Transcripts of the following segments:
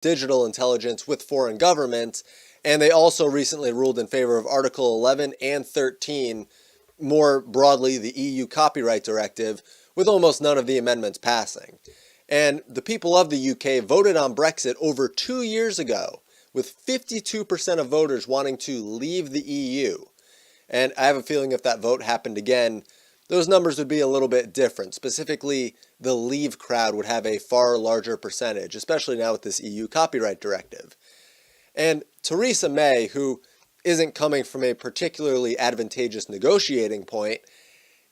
digital intelligence with foreign governments, and they also recently ruled in favor of Article 11 and 13, more broadly the EU Copyright Directive, with almost none of the amendments passing. And the people of the UK voted on Brexit over 2 years ago, with 52% of voters wanting to leave the EU. And I have a feeling if that vote happened again, those numbers would be a little bit different. Specifically, the Leave crowd would have a far larger percentage, especially now with this EU Copyright Directive. And Theresa May, who isn't coming from a particularly advantageous negotiating point,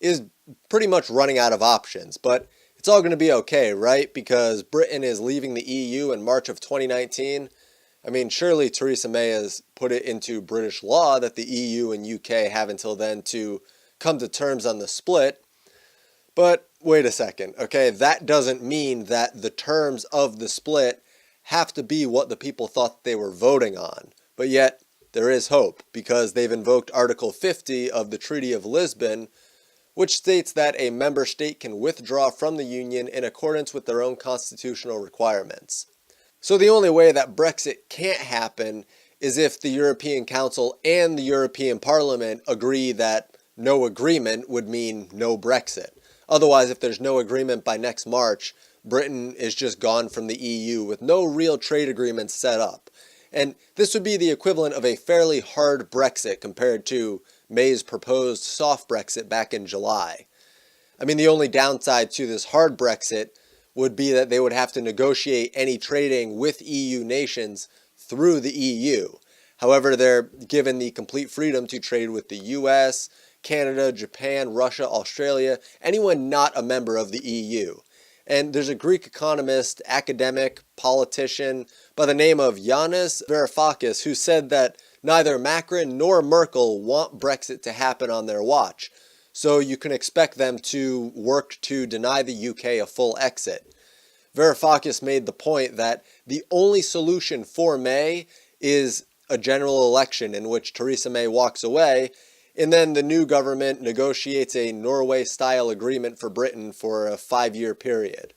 is pretty much running out of options. But it's all going to be okay, right? Because Britain is leaving the EU in March of 2019. I mean, surely Theresa May has put it into British law that the EU and UK have until then to come to terms on the split. But wait a second, okay? That doesn't mean that the terms of the split have to be what the people thought they were voting on. But yet, there is hope, because they've invoked Article 50 of the Treaty of Lisbon, which states that a member state can withdraw from the Union in accordance with their own constitutional requirements. So the only way that Brexit can't happen is if the European Council and the European Parliament agree that no agreement would mean no Brexit. Otherwise, if there's no agreement by next March, Britain is just gone from the EU with no real trade agreements set up. And this would be the equivalent of a fairly hard Brexit compared to May's proposed soft Brexit back in July. I mean, the only downside to this hard Brexit would be that they would have to negotiate any trading with EU nations through the EU. However, they're given the complete freedom to trade with the US, Canada, Japan, Russia, Australia, anyone not a member of the EU. And there's a Greek economist, academic, politician by the name of Yanis Varoufakis who said that neither Macron nor Merkel want Brexit to happen on their watch. So you can expect them to work to deny the UK a full exit. Varoufakis made the point that the only solution for May is a general election in which Theresa May walks away, and then the new government negotiates a Norway-style agreement for Britain for a 5-year period.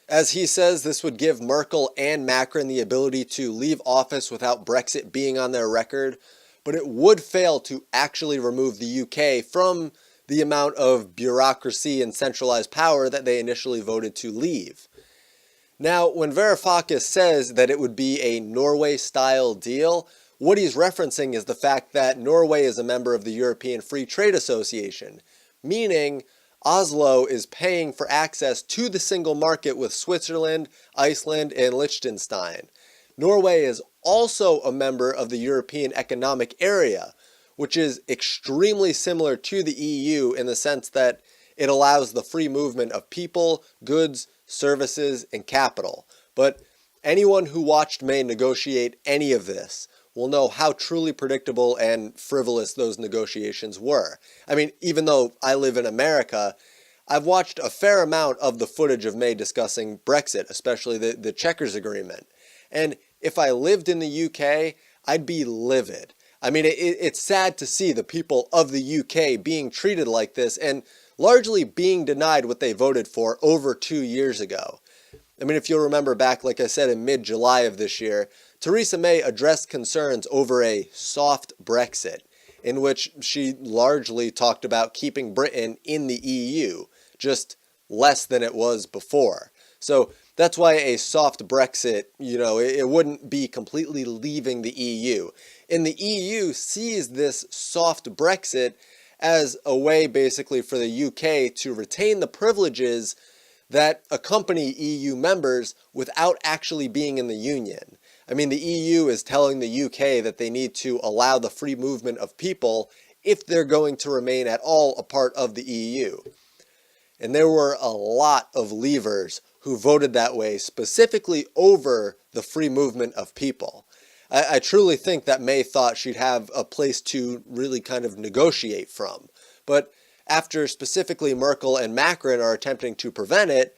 As he says, this would give Merkel and Macron the ability to leave office without Brexit being on their record, but it would fail to actually remove the UK from the amount of bureaucracy and centralized power that they initially voted to leave. Now, when Varoufakis says that it would be a Norway-style deal, what he's referencing is the fact that Norway is a member of the European Free Trade Association, meaning Oslo is paying for access to the single market with Switzerland, Iceland, and Liechtenstein. Norway is also a member of the European Economic Area, which is extremely similar to the EU in the sense that it allows the free movement of people, goods, services, and capital. But anyone who watched May negotiate any of this will know how truly predictable and frivolous those negotiations were. I mean, even though I live in America, I've watched a fair amount of the footage of May discussing Brexit, especially the Chequers Agreement. And if I lived in the UK, I'd be livid. I mean, it's sad to see the people of the UK being treated like this and largely being denied what they voted for over 2 years ago. I mean, if you'll remember back, like I said, in mid-July of this year, Theresa May addressed concerns over a soft Brexit, in which she largely talked about keeping Britain in the EU, just less than it was before. So that's why a soft Brexit, it wouldn't be completely leaving the EU. And the EU sees this soft Brexit as a way basically for the UK to retain the privileges that accompany EU members without actually being in the Union. I mean, the EU is telling the UK that they need to allow the free movement of people if they're going to remain at all a part of the EU. And there were a lot of leavers who voted that way specifically over the free movement of people. I truly think that May thought she'd have a place to really kind of negotiate from. But after specifically Merkel and Macron are attempting to prevent it,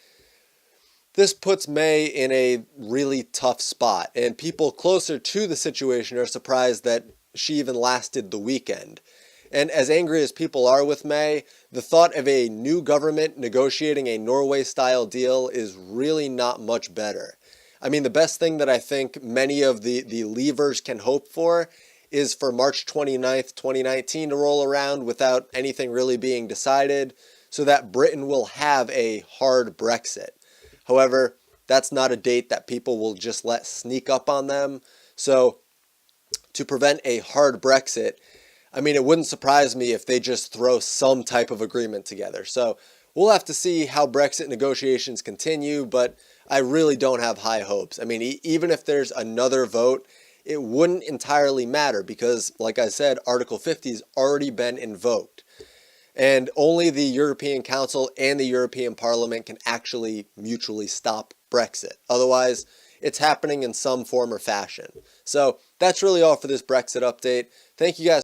this puts May in a really tough spot, and people closer to the situation are surprised that she even lasted the weekend. And as angry as people are with May, the thought of a new government negotiating a Norway-style deal is really not much better. I mean, the best thing that I think many of the leavers can hope for is for March 29th, 2019 to roll around without anything really being decided, so that Britain will have a hard Brexit. However, that's not a date that people will just let sneak up on them. So to prevent a hard Brexit, I mean, it wouldn't surprise me if they just throw some type of agreement together. So we'll have to see how Brexit negotiations continue, but I really don't have high hopes. I mean, even if there's another vote, it wouldn't entirely matter because, like I said, Article 50 has already been invoked. And only the European Council and the European Parliament can actually mutually stop Brexit. Otherwise, it's happening in some form or fashion. So that's really all for this Brexit update. Thank you guys